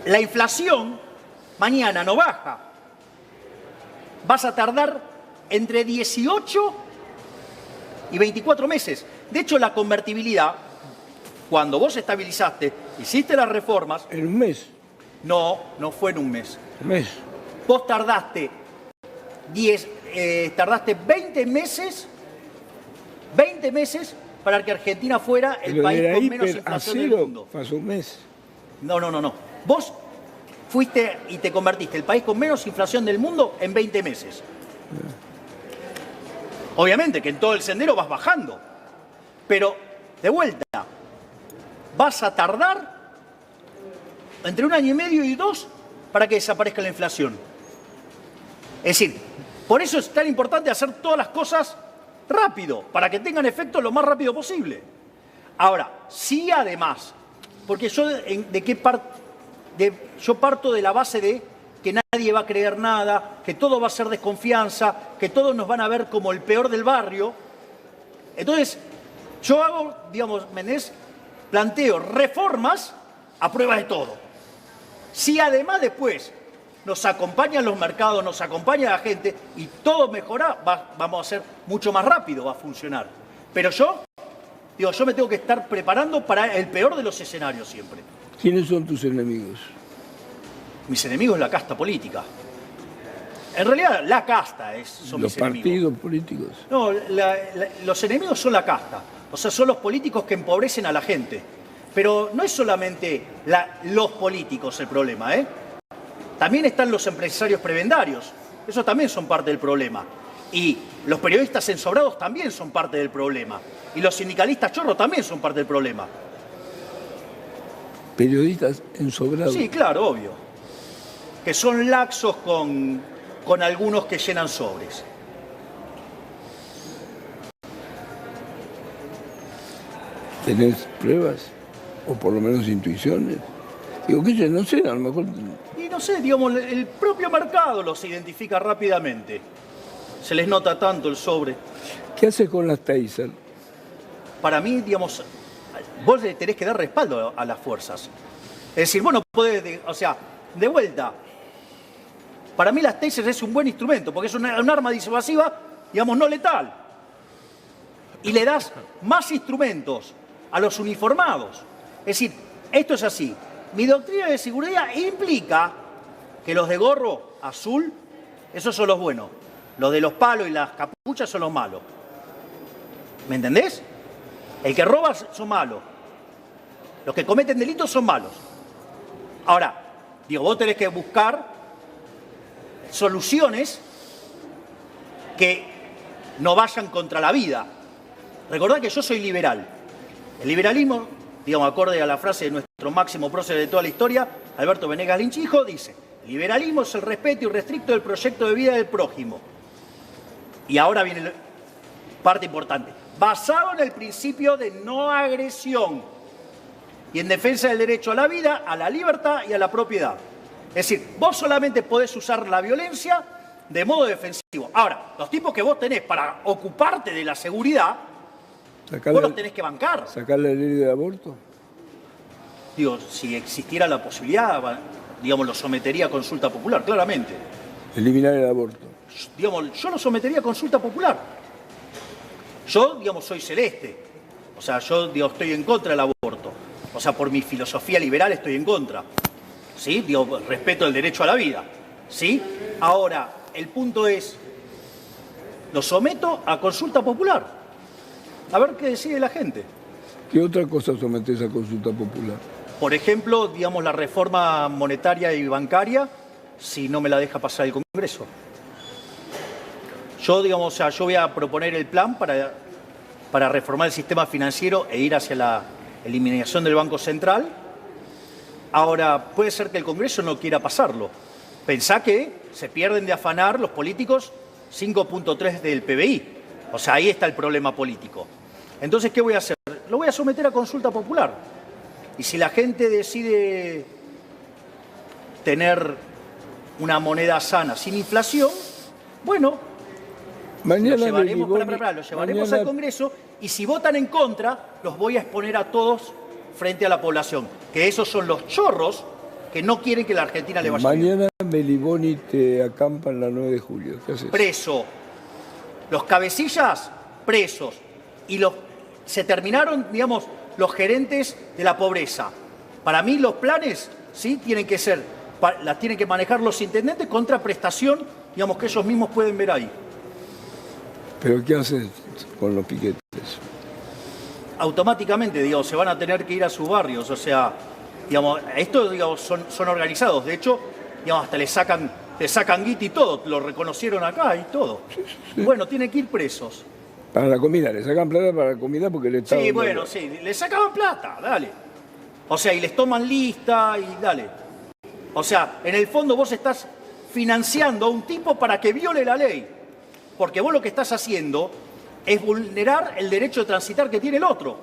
la inflación mañana no baja. Vas a tardar entre 18 y 24 meses. De hecho, la convertibilidad, cuando vos estabilizaste, hiciste las reformas... ¿En un mes? No fue en un mes. ¿Un mes? Vos tardaste 20 meses para que Argentina fuera el país con menos inflación del mundo. Pasó un mes. No. Vos fuiste y te convertiste el país con menos inflación del mundo en 20 meses. Obviamente que en todo el sendero vas bajando, pero de vuelta, vas a tardar entre 1 año y medio y 2 para que desaparezca la inflación. Es decir, por eso es tan importante hacer todas las cosas rápido, para que tengan efecto lo más rápido posible. Ahora, sí además, porque yo yo parto de la base de que nadie va a creer nada, que todo va a ser desconfianza, que todos nos van a ver como el peor del barrio. Entonces, yo hago, digamos, planteo reformas a prueba de todo. Si además después nos acompañan los mercados, nos acompaña la gente y todo mejora, vamos a ser mucho más rápido, va a funcionar. Pero yo me tengo que estar preparando para el peor de los escenarios siempre. ¿Quiénes son tus enemigos? Mis enemigos es la casta política. En realidad, la casta son mis enemigos. ¿Los partidos políticos? No, los enemigos son la casta. O sea, son los políticos que empobrecen a la gente. Pero no es solamente los políticos el problema, ¿eh? También están los empresarios prebendarios. Esos también son parte del problema. Y los periodistas ensobrados también son parte del problema. Y los sindicalistas chorros también son parte del problema. ¿Periodistas ensobrados? Sí, claro, obvio. Que son laxos con algunos que llenan sobres. ¿Tenés pruebas? O por lo menos intuiciones. Digo, que yo no sé, a lo mejor... Y no sé, digamos, el propio mercado los identifica rápidamente. Se les nota tanto el sobre. ¿Qué haces con las taser? Para mí, digamos, vos le tenés que dar respaldo a las fuerzas. Es decir, vos no podés, o sea, de vuelta, para mí las tasers es un buen instrumento, porque es un arma disuasiva, digamos, no letal. Y le das más instrumentos a los uniformados. Es decir, esto es así. Mi doctrina de seguridad implica que los de gorro azul, esos son los buenos. Los de los palos y las capuchas son los malos. ¿Me entendés? El que roba son malos. Los que cometen delitos son malos. Ahora, digo, vos tenés que buscar soluciones que no vayan contra la vida. Recordad que yo soy liberal. El liberalismo, digamos, acorde a la frase de nuestro máximo prócer de toda la historia, Alberto Venegas Lynch hijo, dice: liberalismo es el respeto irrestricto del proyecto de vida del prójimo. Y ahora viene la parte importante. Basado en el principio de no agresión y en defensa del derecho a la vida, a la libertad y a la propiedad. Es decir, vos solamente podés usar la violencia de modo defensivo. Ahora, los tipos que vos tenés para ocuparte de la seguridad, vos los tenés que bancar. ¿Sacar la ley de aborto? Digo, si existiera la posibilidad, digamos, lo sometería a consulta popular, claramente. Eliminar el aborto. Digamos, yo lo sometería a consulta popular. Yo, digamos, soy celeste. O sea, yo, digo, estoy en contra del aborto. O sea, por mi filosofía liberal estoy en contra. ¿Sí? Digo, respeto el derecho a la vida. ¿Sí? Ahora, el punto es, lo someto a consulta popular. A ver qué decide la gente. ¿Qué otra cosa sometes a consulta popular? Por ejemplo, digamos, la reforma monetaria y bancaria, si no me la deja pasar el Congreso. Yo, digamos, o sea, yo voy a proponer el plan para reformar el sistema financiero e ir hacia la eliminación del Banco Central. Ahora, puede ser que el Congreso no quiera pasarlo. Pensá que se pierden de afanar los políticos 5.3 del PBI. O sea, ahí está el problema político. Entonces, ¿qué voy a hacer? Lo voy a someter a consulta popular. Y si la gente decide tener una moneda sana sin inflación, bueno, mañana lo llevaremos al Congreso, y si votan en contra, los voy a exponer a todos frente a la población. Que esos son los chorros que no quieren que la Argentina le vaya bien. Mañana Meliboni te acampa en la 9 de julio. ¿Qué haces? Preso. Los cabecillas, presos. Y se terminaron, digamos, los gerentes de la pobreza. Para mí los planes, ¿sí?, tienen que ser, las tienen que manejar los intendentes contra prestación, digamos, que ellos mismos pueden ver ahí. ¿Pero qué haces con los piquetes? Automáticamente, digamos, se van a tener que ir a sus barrios. O sea, digamos, estos, digamos, son organizados. De hecho, digamos, hasta le sacan guita y todo. Lo reconocieron acá y todo. Sí. Bueno, tienen que ir presos. Para la comida, le sacan plata para la comida porque le Estado... Sí, bueno, sí, le sacaban plata, dale. O sea, y les toman lista y dale. O sea, en el fondo vos estás financiando a un tipo para que viole la ley. Porque vos lo que estás haciendo es vulnerar el derecho de transitar que tiene el otro.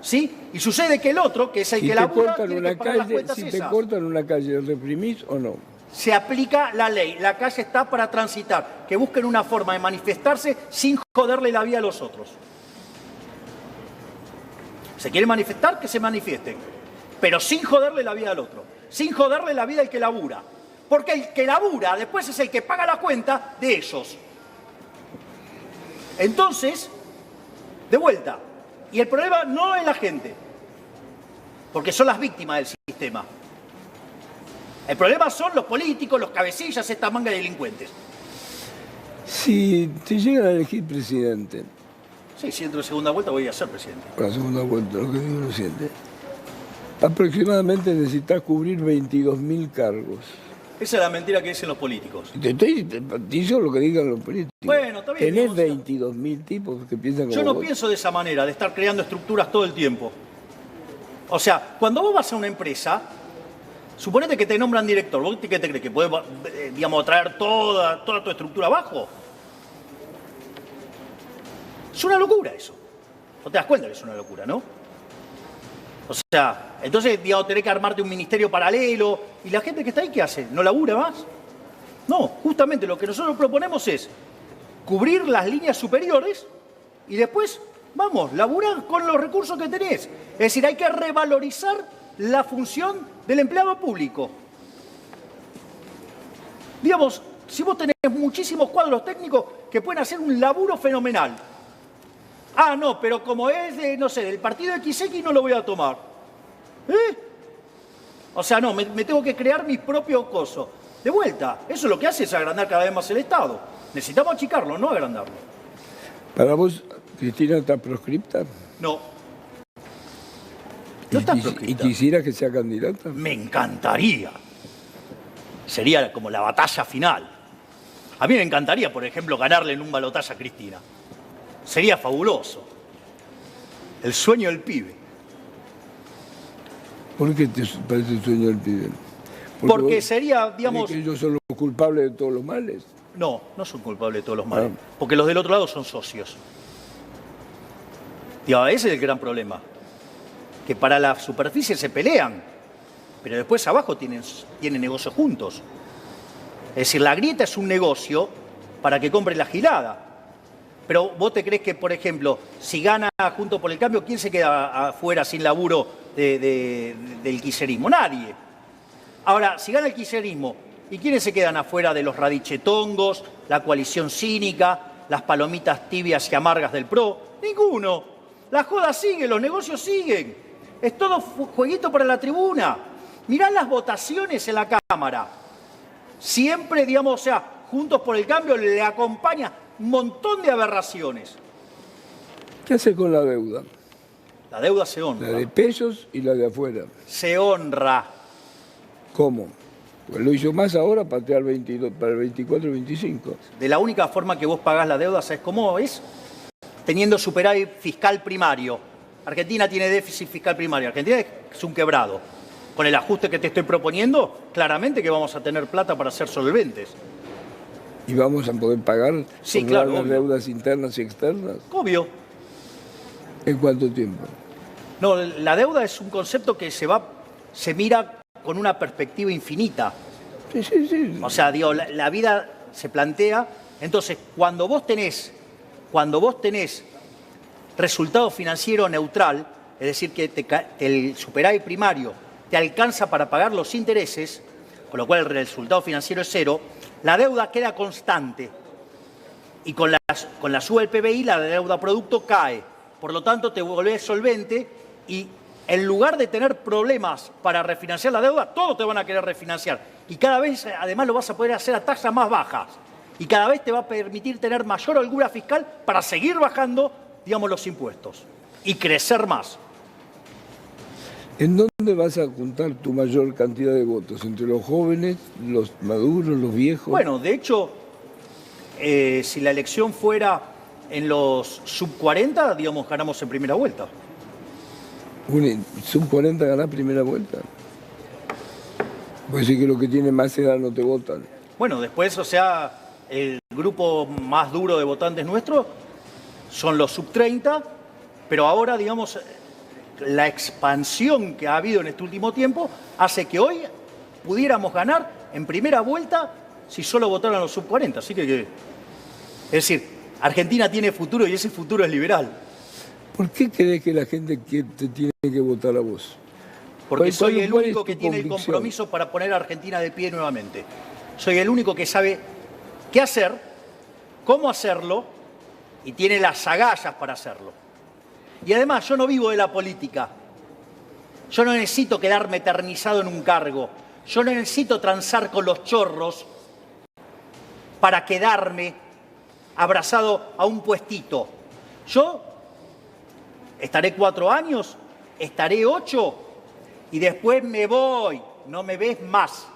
¿Sí? Y sucede que el otro, que es el que labura, tiene que pagar las cuentas esas. Si te cortan una calle, ¿reprimís o no? Se aplica la ley. La calle está para transitar. Que busquen una forma de manifestarse sin joderle la vida a los otros. ¿Se quieren manifestar? Que se manifiesten. Pero sin joderle la vida al otro. Sin joderle la vida al que labura. Porque el que labura después es el que paga la cuenta de ellos. Entonces, de vuelta. Y el problema no es la gente. Porque son las víctimas del sistema. El problema son los políticos, los cabecillas, esta manga de delincuentes. Si te llegan a elegir presidente... Sí, si entro en segunda vuelta voy a ser presidente. Para la segunda vuelta, lo que digo lo siguiente. Aproximadamente necesitas cubrir 22.000 cargos. Esa es la mentira que dicen los políticos. Te digo lo que digan los políticos. Bueno, está bien. Tenés 22.000 tipos que piensan como Yo no vos. pienso de esa manera, de estar creando estructuras todo el tiempo. O sea, cuando vos vas a una empresa, suponete que te nombran director. ¿Vos qué te crees? ¿Que podés, digamos, traer toda tu estructura abajo? Es una locura eso. ¿No te das cuenta que es una locura, no? O sea, entonces, digamos, tenés que armarte un ministerio paralelo. ¿Y la gente que está ahí qué hace? ¿No labura más? No, justamente lo que nosotros proponemos es cubrir las líneas superiores y después, vamos, laburar con los recursos que tenés. Es decir, hay que revalorizar la función del empleado público. Digamos, si vos tenés muchísimos cuadros técnicos que pueden hacer un laburo fenomenal. Ah, no, pero como es de, no sé, del partido XX no lo voy a tomar. O sea, no, me tengo que crear mis propios cosos. De vuelta, eso lo que hace es agrandar cada vez más el Estado. Necesitamos achicarlo, no agrandarlo. ¿Para vos, Cristina, está proscripta? No. No está ¿Y proscripta. quisiera que sea candidata? Me encantaría. Sería como la batalla final. A mí me encantaría, por ejemplo, ganarle en un balotaje a Cristina. Sería fabuloso. El sueño del pibe. ¿Por qué te parece el sueño del pibe? Porque vos sería, crees digamos... que ellos son los culpables de todos los males. No, no son culpables de todos los males. Ah. Porque los del otro lado son socios. Digamos, ese es el gran problema. Que para la superficie se pelean, pero después abajo tienen negocios juntos. Es decir, la grieta es un negocio para que compre la gilada. Pero vos te crees que, por ejemplo, si gana Juntos por el Cambio, ¿quién se queda afuera sin laburo del kirchnerismo? Nadie. Ahora, si gana el kirchnerismo, ¿y quiénes se quedan afuera de los radichetongos, la coalición cínica, las palomitas tibias y amargas del PRO? Ninguno. La joda sigue, los negocios siguen. Es todo jueguito para la tribuna. Mirá las votaciones en la Cámara. Siempre, digamos, o sea, Juntos por el Cambio le acompaña un montón de aberraciones. ¿Qué hace con la deuda? La deuda se honra. La de pesos y la de afuera. Se honra. ¿Cómo? Pues lo hizo más ahora para el 22, para el 24 y 25. De la única forma que vos pagás la deuda, ¿sabés cómo es? Teniendo superávit fiscal primario. Argentina tiene déficit fiscal primario. Argentina es un quebrado. Con el ajuste que te estoy proponiendo, claramente que vamos a tener plata para ser solventes. ¿Y vamos a poder pagar Sí, por claro, las obvio. deudas internas y externas? Obvio. ¿En cuánto tiempo? No, la deuda es un concepto que se mira con una perspectiva infinita. Sí, sí, sí. O sea, digo, la vida se plantea. Entonces, cuando vos tenés resultado financiero neutral, es decir, que el superávit primario te alcanza para pagar los intereses, con lo cual el resultado financiero es cero, la deuda queda constante. Y con la suba del PBI, la deuda producto cae. Por lo tanto, te volvés solvente y en lugar de tener problemas para refinanciar la deuda, todos te van a querer refinanciar. Y cada vez, además, lo vas a poder hacer a tasas más bajas. Y cada vez te va a permitir tener mayor holgura fiscal para seguir bajando, digamos, los impuestos y crecer más. ¿En dónde vas a juntar tu mayor cantidad de votos? ¿Entre los jóvenes, los maduros, los viejos? Bueno, de hecho, si la elección fuera en los sub-40, digamos, ganamos en primera vuelta. ¿Sub-40 ganás primera vuelta? Pues sí que los que tienen más edad no te votan. Bueno, después, o sea, el grupo más duro de votantes nuestros son los sub-30, pero ahora, digamos, la expansión que ha habido en este último tiempo hace que hoy pudiéramos ganar en primera vuelta si solo votaran los sub-40. Así que, es decir, Argentina tiene futuro y ese futuro es liberal. ¿Por qué crees que la gente te tiene que votar a vos? Porque soy ¿Cuál el es único tu que tiene el convicción? compromiso para poner a Argentina de pie nuevamente. Soy el único que sabe qué hacer, cómo hacerlo y tiene las agallas para hacerlo. Y además, yo no vivo de la política. Yo no necesito quedarme eternizado en un cargo. Yo no necesito transar con los chorros para quedarme abrazado a un puestito. Yo estaré 4 años, estaré 8 y después me voy. No me ves más.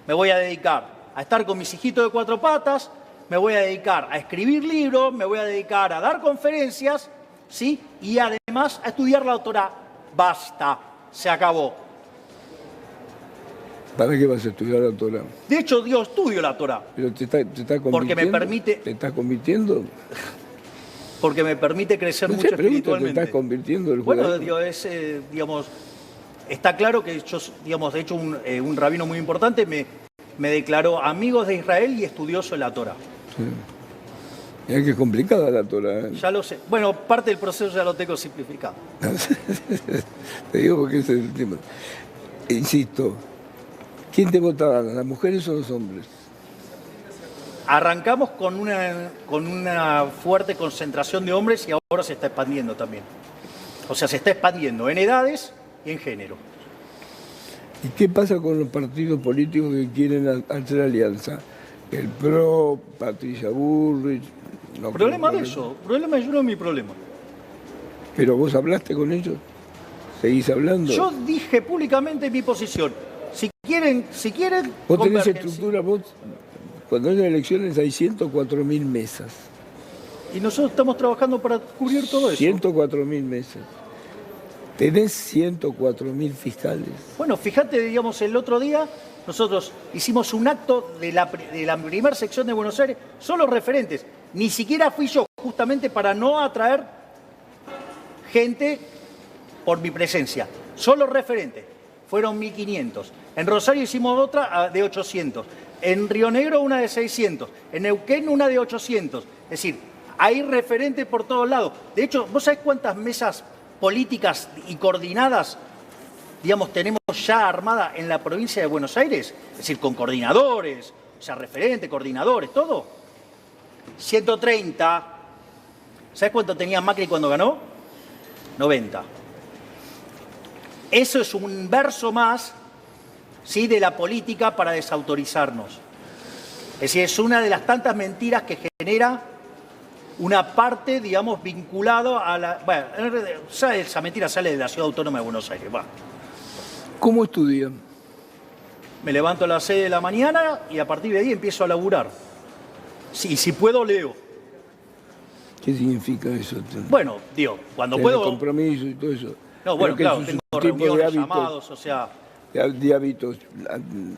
Me voy a dedicar a estar con mis hijitos de 4 patas, me voy a dedicar a escribir libros, me voy a dedicar a dar conferencias, ¿sí? Y además a estudiar la Torá. Basta, se acabó. ¿Para qué vas a estudiar la Torah? De hecho, yo estudio la Torá. ¿Pero te está convirtiendo? Porque me permite- ¿Te estás convirtiendo? Porque me permite crecer No mucho sé, pregunto, ¿te espiritualmente. estás convirtiendo el Bueno, judaísmo? digo, digamos, está claro que yo, digamos, de hecho, un rabino muy importante me declaró amigo de Israel y estudioso de la Torá. Mirá que es complicada la Torah. ¿eh? Ya lo sé. Bueno, parte del proceso ya lo tengo simplificado. Te digo porque ese es el tema. Insisto, ¿quién te votaba? ¿Las mujeres o los hombres? Arrancamos con una fuerte concentración de hombres y ahora se está expandiendo también. O sea, se está expandiendo en edades y en género. ¿Y qué pasa con los partidos políticos que quieren hacer alianza? El PRO, Patricia Bullrich... No, Problema de eso. Problema, yo no es mi problema. ¿Pero vos hablaste con ellos? ¿Seguís hablando? Yo dije públicamente mi posición. Si quieren, Vos tenés convergen. estructura, vos, cuando hay elecciones hay 104.000 mesas. Y nosotros estamos trabajando para cubrir todo eso. 104.000 mesas. Tenés 104.000 fiscales. Bueno, fíjate, digamos, el otro día nosotros hicimos un acto de la primera sección de Buenos Aires, solo referentes. Ni siquiera fui yo, justamente para no atraer gente por mi presencia. Solo referentes. Fueron 1.500. En Rosario hicimos otra de 800. En Río Negro una de 600. En Neuquén una de 800. Es decir, hay referentes por todos lados. De hecho, ¿vos sabés cuántas mesas políticas y coordinadas, digamos, tenemos ya armada en la provincia de Buenos Aires? Es decir, con coordinadores, o sea, referentes, coordinadores, todo. 130. ¿Sabés cuánto tenía Macri cuando ganó? 90. Eso es un verso más, ¿sí?, de la política para desautorizarnos. Es decir, es una de las tantas mentiras que genera una parte, digamos, vinculado a la... Bueno, esa mentira sale de la Ciudad Autónoma de Buenos Aires. Va. ¿Cómo estudian? Me levanto a las 6 de la mañana y a partir de ahí empiezo a laburar. Sí, si puedo, leo. ¿Qué significa eso? Bueno, digo, cuando Tener puedo... compromiso y todo eso. No, bueno, Creo claro, que es tengo un tipo de reuniones, hábitos, llamados, o sea... de hábitos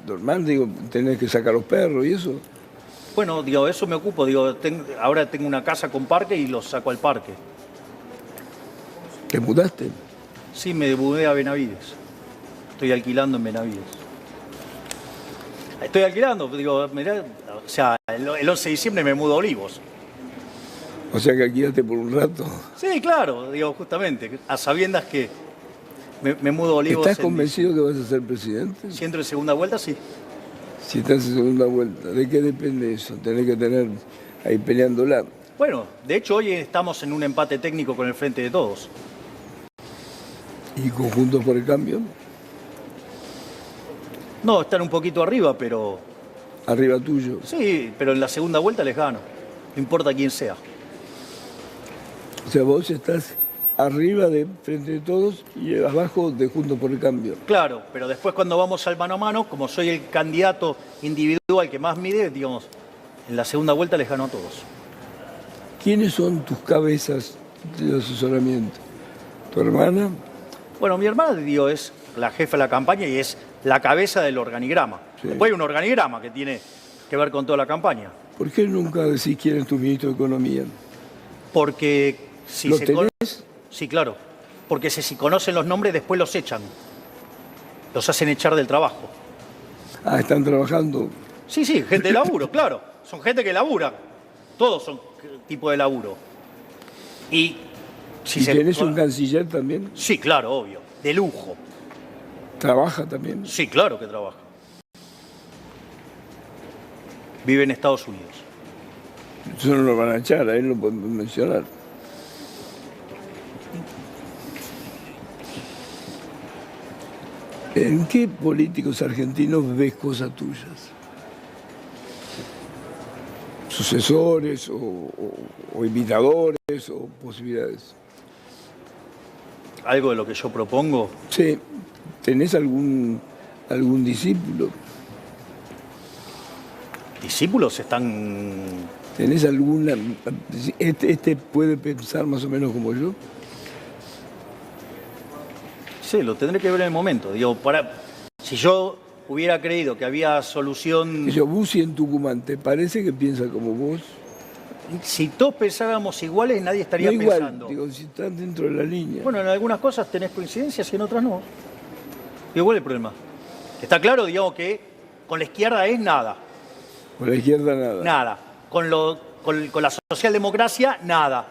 normales, digo, tenés que sacar los perros y eso. Bueno, digo, eso me ocupo. Digo, ahora tengo una casa con parque y los saco al parque. ¿Te mudaste? Sí, me mudé a Benavides. Estoy alquilando en Benavides. Estoy alquilando, digo, mirá, o sea, el 11 de diciembre me mudo a Olivos. O sea que alquilaste por un rato. Sí, claro, digo, justamente, a sabiendas que me mudo a Olivos. ¿Estás convencido que vas a ser presidente? Si entro en segunda vuelta, sí. Si estás en segunda vuelta, ¿de qué depende eso? Tenés que tener ahí peleándola. Bueno, de hecho hoy estamos en un empate técnico con el Frente de Todos. ¿Y Conjuntos por el Cambio? No, están un poquito arriba, pero... Arriba tuyo. Sí, pero en la segunda vuelta les gano. No importa quién sea. O sea, vos estás arriba de Frente de Todos y abajo de Juntos por el Cambio. Claro, pero después cuando vamos al mano a mano, como soy el candidato individual que más mide, digamos, en la segunda vuelta les gano a todos. ¿Quiénes son tus cabezas de asesoramiento? ¿Tu hermana? Bueno, mi hermana, digo, es la jefa de la campaña y es la cabeza del organigrama. Sí. Después hay un organigrama que tiene que ver con toda la campaña. ¿Por qué nunca decís quién es tu ministro de Economía? Porque si ¿Lo se tenés? Sí, claro. Porque si conocen los nombres, después los echan. Los hacen echar del trabajo. Ah, están trabajando. Sí, gente de laburo, claro. Son gente que labura. Todos son tipo de laburo. Y si ¿Y tenés un canciller también? Sí, claro, obvio. De lujo. ¿Trabaja también? Sí, claro que trabaja. Vive en Estados Unidos. Eso no lo van a echar, a él lo podemos mencionar. ¿En qué políticos argentinos ves cosas tuyas? ¿Sucesores o imitadores o posibilidades? Algo de lo que yo propongo. Sí. ¿Tenés algún discípulo? Discípulos están... ¿Tenés alguna... Este puede pensar más o menos como yo? Sí, lo tendré que ver en el momento. Digo, si yo hubiera creído que había solución... Yo, Bussi en Tucumán, ¿te parece que piensa como vos? Si todos pensáramos iguales, nadie estaría no igual, pensando. Digo, si están dentro de la línea. Bueno, en algunas cosas tenés coincidencias y en otras no. ¿Y cuál es el problema? Está claro, digamos, que con la izquierda es nada. Con la izquierda nada. Nada. Con la socialdemocracia, nada.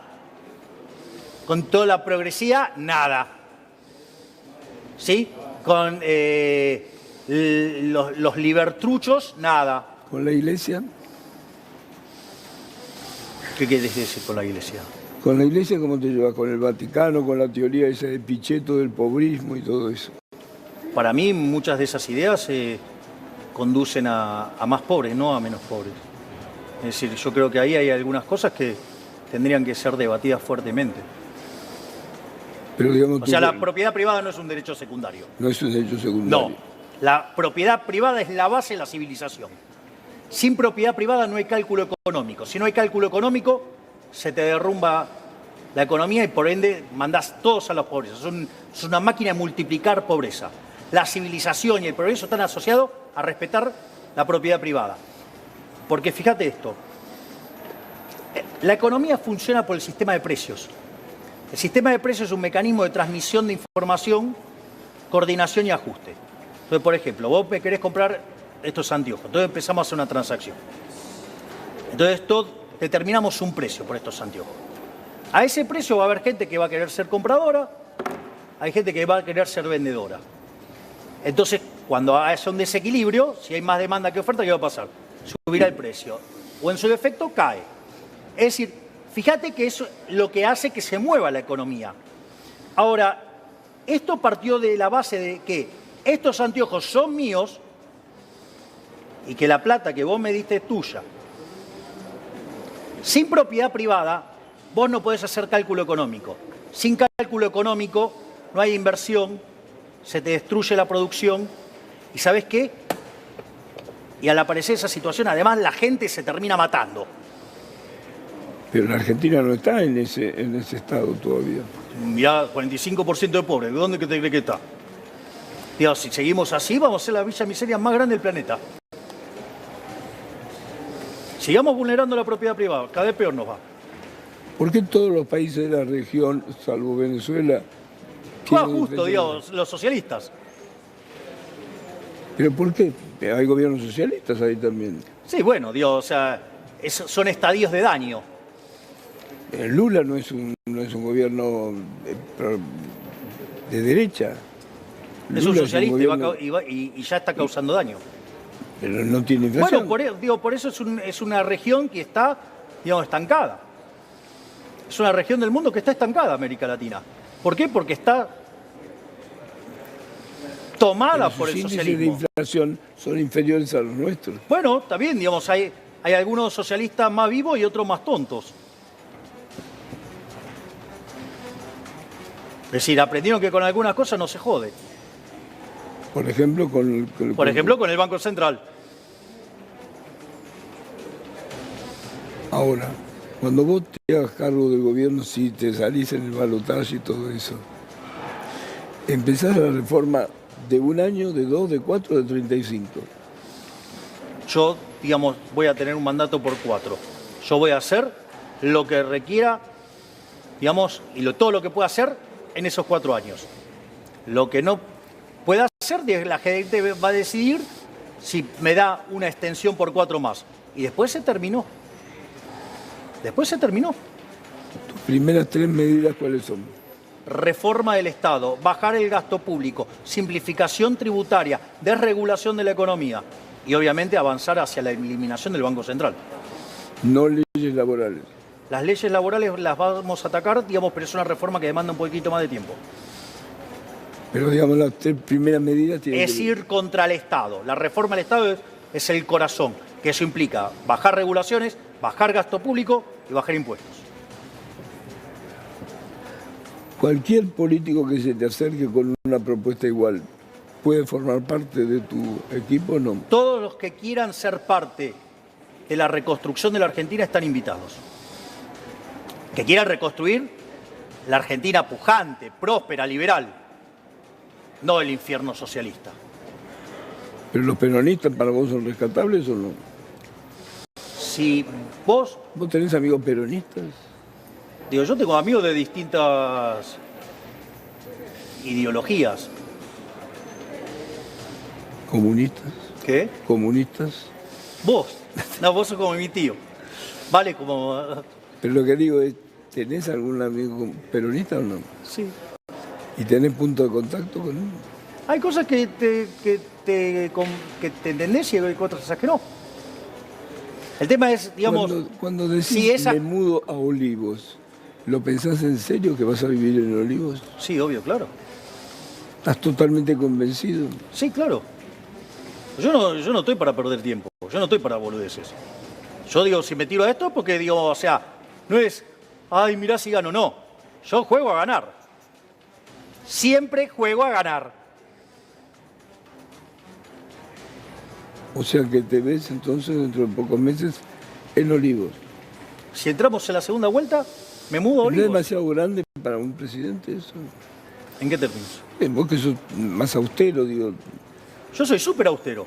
Con toda la progresía, nada. ¿Sí? Con los libertruchos, nada. ¿Con la iglesia? ¿Qué quieres decir con la iglesia? ¿Con la iglesia cómo te llevas? ¿Con el Vaticano, con la teoría esa de Pichetto del pobrismo y todo eso? Para mí, muchas de esas ideas conducen a más pobres, no a menos pobres. Es decir, yo creo que ahí hay algunas cosas que tendrían que ser debatidas fuertemente. Pero digamos, O sea, la propiedad privada no es un derecho secundario. no es un derecho secundario. No, la propiedad privada es la base de la civilización. Sin propiedad privada no hay cálculo económico. Si no hay cálculo económico, se te derrumba la economía y por ende mandás todos a la pobreza. Es una máquina de multiplicar pobreza. La civilización y el progreso están asociados a respetar la propiedad privada. Porque fíjate esto, la economía funciona por el sistema de precios. El sistema de precios es un mecanismo de transmisión de información, coordinación y ajuste. Entonces, por ejemplo, vos me querés comprar estos anteojos, entonces empezamos a hacer una transacción. Entonces, determinamos un precio por estos anteojos. A ese precio va a haber gente que va a querer ser compradora, hay gente que va a querer ser vendedora. Entonces, cuando haya un desequilibrio, si hay más demanda que oferta, ¿qué va a pasar? Subirá el precio. O en su defecto, cae. Es decir, fíjate que eso es lo que hace que se mueva la economía. Ahora, esto partió de la base de que estos anteojos son míos y que la plata que vos me diste es tuya. Sin propiedad privada, vos no podés hacer cálculo económico. Sin cálculo económico no hay inversión, se te destruye la producción y ¿sabés qué? Y al aparecer esa situación, además, la gente se termina matando. Pero la Argentina no está en ese estado todavía. Mirá, 45% de pobres, ¿de dónde te crees que está? Dios, si seguimos así, vamos a ser la villa miseria más grande del planeta. Sigamos vulnerando la propiedad privada, cada vez peor nos va. ¿Por qué todos los países de la región, salvo Venezuela, Justo, Dios, los socialistas. ¿Pero por qué? Hay gobiernos socialistas ahí también. Sí, bueno, Dios, o sea, son estadios de daño. Lula no es un gobierno de derecha. Es un Lula socialista gobierno, y ya está causando daño. pero no tiene inflación. Bueno, por eso es una región que está, digamos, estancada. Es una región del mundo que está estancada, América Latina. ¿Por qué? Porque está tomada por el socialismo. Los índices de inflación son inferiores a los nuestros. Bueno, está bien, digamos, hay algunos socialistas más vivos y otros más tontos. Es decir, aprendieron que con algunas cosas no se jode. Por ejemplo, con el Banco Central. Ahora, cuando vos te hagas cargo del gobierno, si te salís en el balotaje y todo eso, empezás la reforma de 1 año, de 2, de 4, de 35. Yo, digamos, voy a tener un mandato por 4. Yo voy a hacer lo que requiera, digamos, y todo lo que pueda hacer en esos 4 años. Lo que no pueda hacer, la gente va a decidir si me da una extensión por 4 más. Y después se terminó. Después se terminó. ¿Tus primeras 3 medidas cuáles son? Reforma del Estado, bajar el gasto público, simplificación tributaria, desregulación de la economía y obviamente avanzar hacia la eliminación del Banco Central. No leyes laborales. Las leyes laborales las vamos a atacar, digamos, pero es una reforma que demanda un poquito más de tiempo. Pero digamos, las 3 primeras medidas tienen Es ir contra el Estado. La reforma del Estado es el corazón, que eso implica bajar regulaciones, bajar gasto público y bajar impuestos. Cualquier político que se te acerque con una propuesta igual, ¿puede formar parte de tu equipo o no? Todos los que quieran ser parte de la reconstrucción de la Argentina están invitados. Que quieran reconstruir la Argentina pujante, próspera, liberal, no el infierno socialista. ¿Pero los peronistas para vos son rescatables o no? Si vos... ¿Vos tenés amigos peronistas? Digo, yo tengo amigos de distintas ideologías. ¿Comunistas? ¿Qué? ¿Comunistas? Vos. No, vos sos como mi tío. Vale, como... Pero lo que digo es, ¿tenés algún amigo peronista o no? Sí. ¿Y tenés punto de contacto con él? Hay cosas que te entendés y hay cosas que no. El tema es, digamos... Cuando decís me mudo a Olivos, ¿lo pensás en serio que vas a vivir en Olivos? Sí, obvio, claro. ¿Estás totalmente convencido? Sí, claro. Yo no estoy para perder tiempo. Yo no estoy para boludeces. Yo digo, si me tiro a esto, porque digo, o sea, no es, ay, mirá si gano, no. Yo juego a ganar. siempre juego a ganar. O sea que te ves entonces dentro de pocos meses en Olivos. Si entramos en la segunda vuelta, me mudo a ¿No es Olivos. demasiado grande para un presidente eso? ¿En qué términos? Vos que sos más austero, digo. Yo soy súper austero.